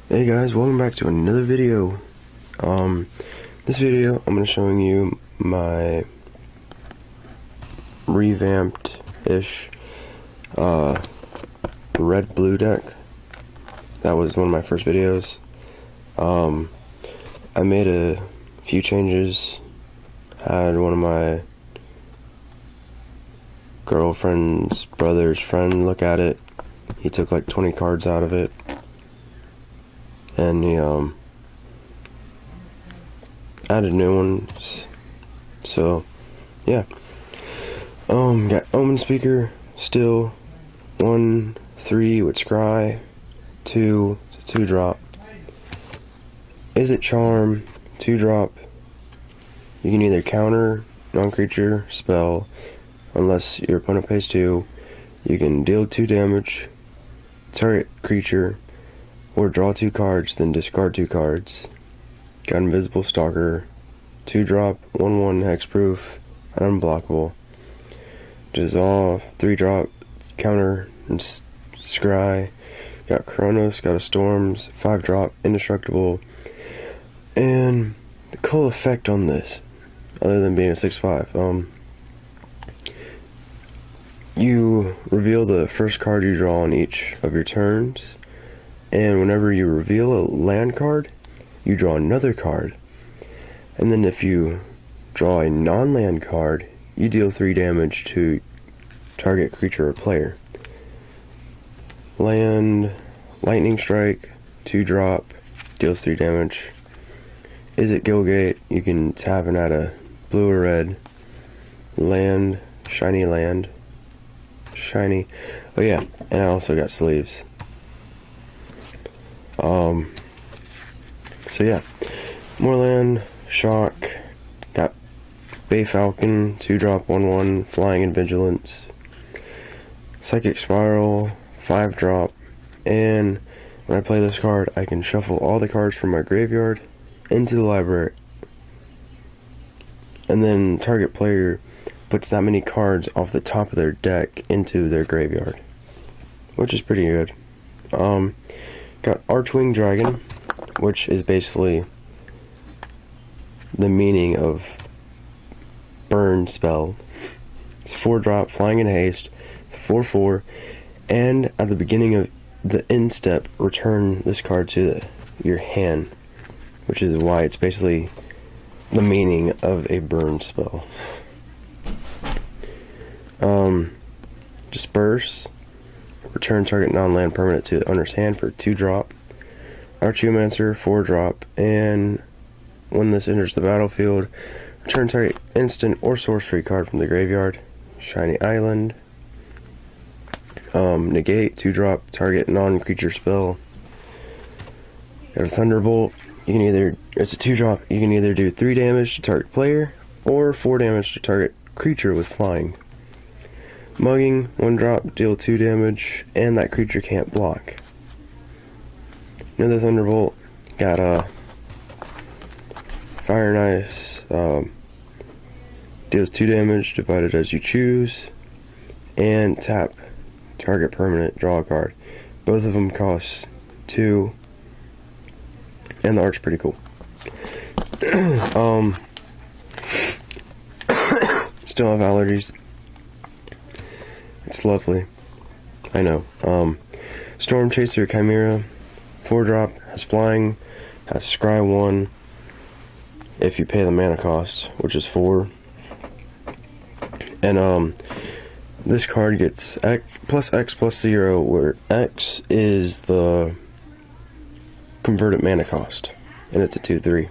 Hey guys, welcome back to another video. This video I'm going to showing you my revamped-ish red blue deck. That was one of my first videos. I made a few changes. Had one of my girlfriend's brother's friend look at it. He took like 20 cards out of it. And he added new ones. So yeah. Got Omen Speaker still 1/3 with Scry, 2 drop. Is it Charm 2 drop? You can either counter non-creature spell unless your opponent pays 2. You can deal 2 damage, target creature, or draw 2 cards, then discard 2 cards. Got Invisible Stalker, 2 drop, 1/1 hexproof, and unblockable. Dissolve, 3 drop, counter, and scry. Got Chronos, got a Storms, 5 drop, indestructible. And the cool effect on this, other than being a 6/5, you reveal the first card you draw on each of your turns. And whenever you reveal a land card, you draw another card. And then if you draw a non-land card, you deal 3 damage to target creature or player. Land, Lightning Strike, 2 drop, deals 3 damage. Is it Gilgate? You can tap and add a blue or red. Land, shiny land. Shiny. Oh yeah, and I also got sleeves. So yeah, more land, shock, got Bay Falcon, 2 drop, 1/1, flying and vigilance, psychic spiral, 5 drop, and when I play this card, I can shuffle all the cards from my graveyard into the library, and then target player puts that many cards off the top of their deck into their graveyard, which is pretty good. Got Archwing Dragon, which is basically the meaning of burn spell. It's 4 drop, flying and haste. It's 4/4, and at the beginning of the end step, return this card to your hand, which is why it's basically the meaning of a burn spell. Disperse. Return target non-land permanent to the owner's hand for 2 drop. Archaeomancer, 4 drop, and when this enters the battlefield, return target instant or sorcery card from the graveyard. Shiny Island. Negate, 2 drop, target non-creature spell. Got a Thunderbolt. You can either, it's a 2 drop, you can either do 3 damage to target player or 4 damage to target creature with flying. Mugging, 1 drop, deal 2 damage, and that creature can't block. Another Thunderbolt, got a Fire and Ice, deals 2 damage, divided as you choose, and tap, target permanent, draw a card. Both of them cost 2, and the art's pretty cool. Still have allergies. It's lovely. I know. Storm Chaser Chimera, 4 drop, has flying, has scry 1 if you pay the mana cost, which is 4. And this card gets X plus 0, where X is the converted mana cost, and it's a 2/3.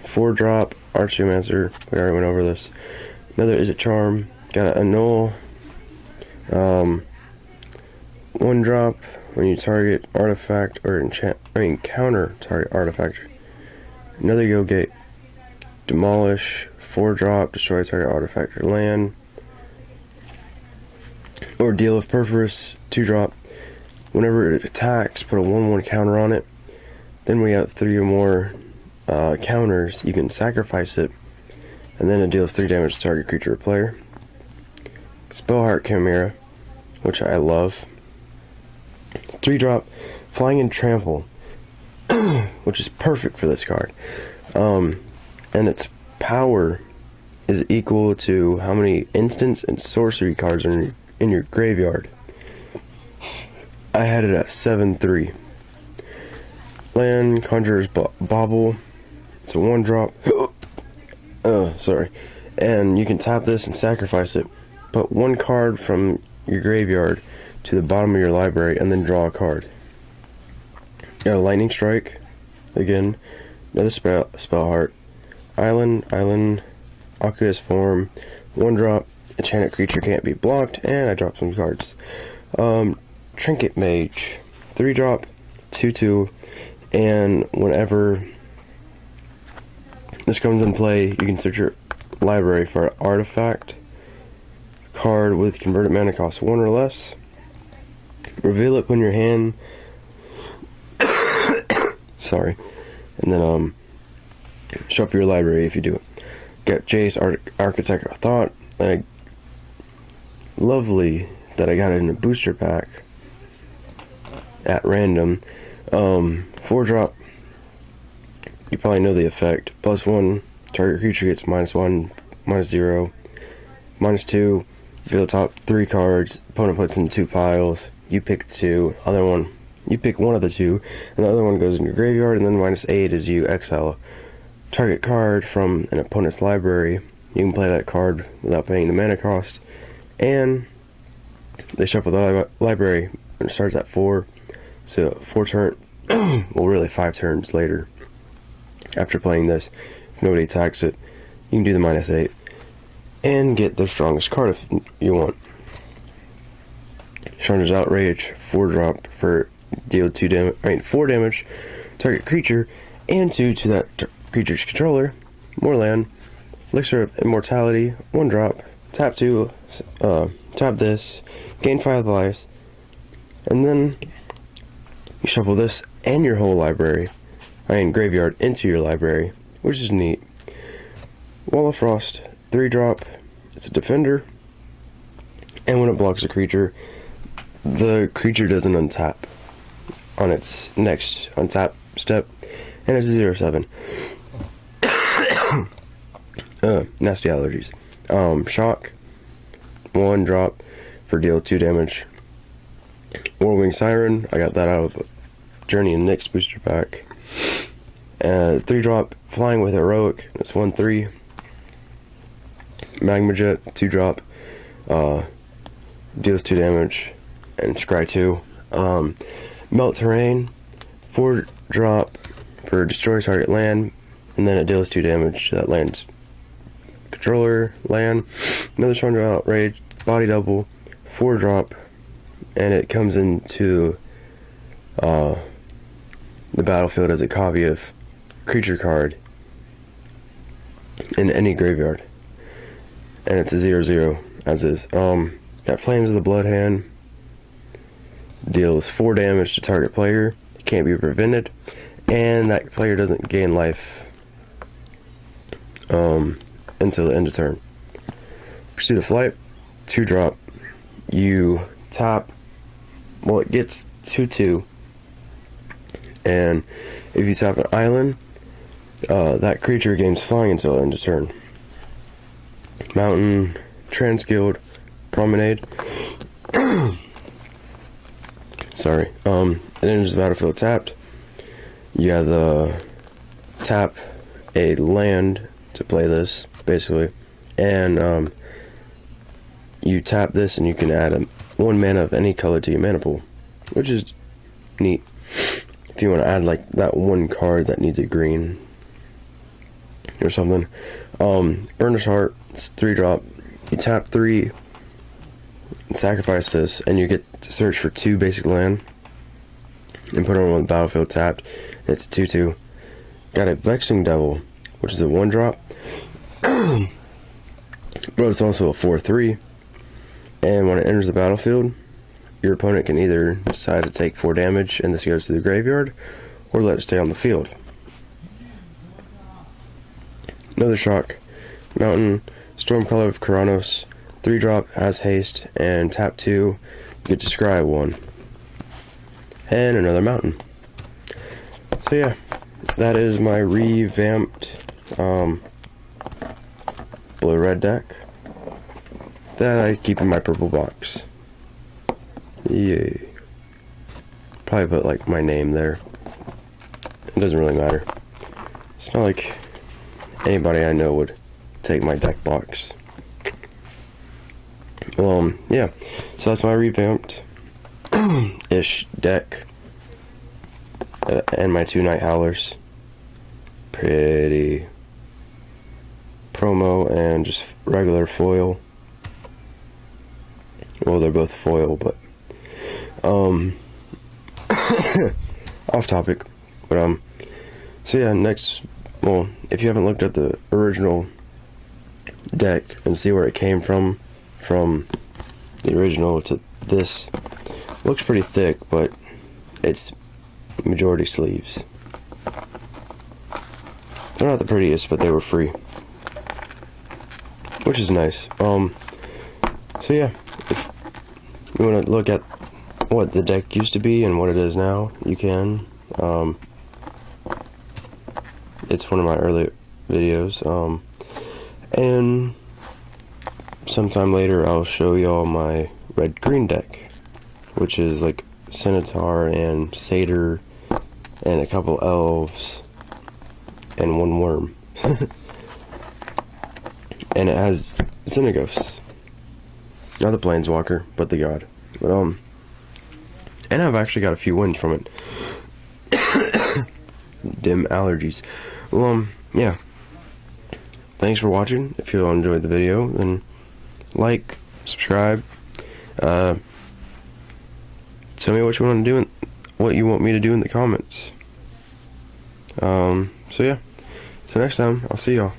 4 drop, Archaeomancer, we already went over this. Another Is It Charm, got a Annul, 1 drop, when you target artifact or counter target artifact. Another Gilgate, Demolish, 4 drop, destroy target artifact or land. Ordeal of Perforus, 2 drop, whenever it attacks, put a 1/1 counter on it. Then we have 3 or more counters, you can sacrifice it, and then it deals 3 damage to target creature or player. Spellheart Chimera, which I love. 3-drop, Flying and Trample, which is perfect for this card. And its power is equal to how many instants and sorcery cards are in your graveyard. I had it at 7-3. Land, Conjurer's Bauble. It's a 1-drop. Sorry. And you can tap this and sacrifice it. Put one card from your graveyard to the bottom of your library and then draw a card. Got a Lightning Strike. Again, another spell heart. Island, Aqueous Form, 1-drop, enchanted creature can't be blocked, and I dropped some cards. Trinket Mage, 3-drop, 2/2, and whenever this comes in play, you can search your library for an artifact card with converted mana cost 1 or less. Reveal it when your hand. Sorry, and then shuffle your library if you do it. Got Jace, Architect of Thought. Lovely that I got it in a booster pack at random. 4-drop. You probably know the effect. +1, target creature gets -1, -0, -2. Reveal the top 3 cards. Opponent puts in 2 piles. You pick 2. You pick one of the 2, and the other one goes in your graveyard. And then -8 is you exile target card from an opponent's library. You can play that card without paying the mana cost, and they shuffle the library, and it starts at 4, so 4 turn, well really 5 turns later, after playing this, if nobody attacks it, you can do the -8, and get their strongest card if you want. Chandra's Outrage, 4-drop for deal 4 damage, target creature, and 2 to that creature's controller. More land. Elixir of Immortality, 1-drop, tap 2, tap this, gain 5 lives, and then you shuffle this and your whole library, graveyard, into your library, which is neat. Wall of Frost, 3-drop, it's a defender, and when it blocks a creature, the creature doesn't untap on its next untap step, and it's a 0/7. Nasty allergies. Shock, 1-drop for deal 2 damage. Whirlwing Siren, I got that out of Journey and Nyx booster pack. 3-drop, Flying with Heroic, it's 1/3. Magma Jet, 2-drop, deals 2 damage, and Scry 2. Melt Terrain, 4-drop for destroy target land, and then it deals 2 damage to that land's controller land. Another Chandra Outrage, body double, 4-drop, and it comes into the battlefield as a copy of creature card in any graveyard, and it's a 0/0 as is. Got Flames of the Blood Hand, deals 4 damage to target player, it can't be prevented, and that player doesn't gain life until the end of turn. Pursuit of Flight, 2-drop, you tap, well it gets 2/2, and if you tap an island, that creature gains flying until the end of turn. Mountain, Transguild, Promenade, sorry, it enters the battlefield tapped. You have the tap a land to play this, basically, and you tap this and you can add 1 mana of any color to your mana pool, which is neat if you want to add like that 1 card that needs a green or something. Burner's Heart, it's 3-drop, you tap 3 and sacrifice this, and you get to search for 2 basic land and put it on the battlefield tapped. It's a 2/2. Got a Vexing Devil, which is a 1-drop, but it's also a 4/3, and when it enters the battlefield, your opponent can either decide to take 4 damage and this goes to the graveyard, or let it stay on the field. Another Shock, Mountain, Stormcaller of Keranos, 3-drop, has haste, and tap 2, get to scry one. And another mountain. So yeah, that is my revamped blue-red deck that I keep in my purple box. Yay. Probably put like my name there. It doesn't really matter. It's not like anybody I know would take my deck box. Yeah, so that's my revamped ish deck and my 2 Night Howlers. Pretty promo and just regular foil. Well, they're both foil, but off topic. But so yeah, next, well, if you haven't looked at the original deck and see where it came from the original to this, looks pretty thick, but it's majority sleeves. They're not the prettiest, but they were free, which is nice. So yeah, if you want to look at what the deck used to be and what it is now, you can. It's one of my early videos, and sometime later I'll show y'all my red-green deck, which is like Centaur and Satyr and a couple elves and 1 worm. And it has Xenagos, not the planeswalker, but the god. But and I've actually got a few wins from it. Dim allergies. Well, yeah. Thanks for watching. If you enjoyed the video, then like, subscribe. Tell me what you want to do and what you want me to do in the comments. So yeah. So next time, I'll see y'all.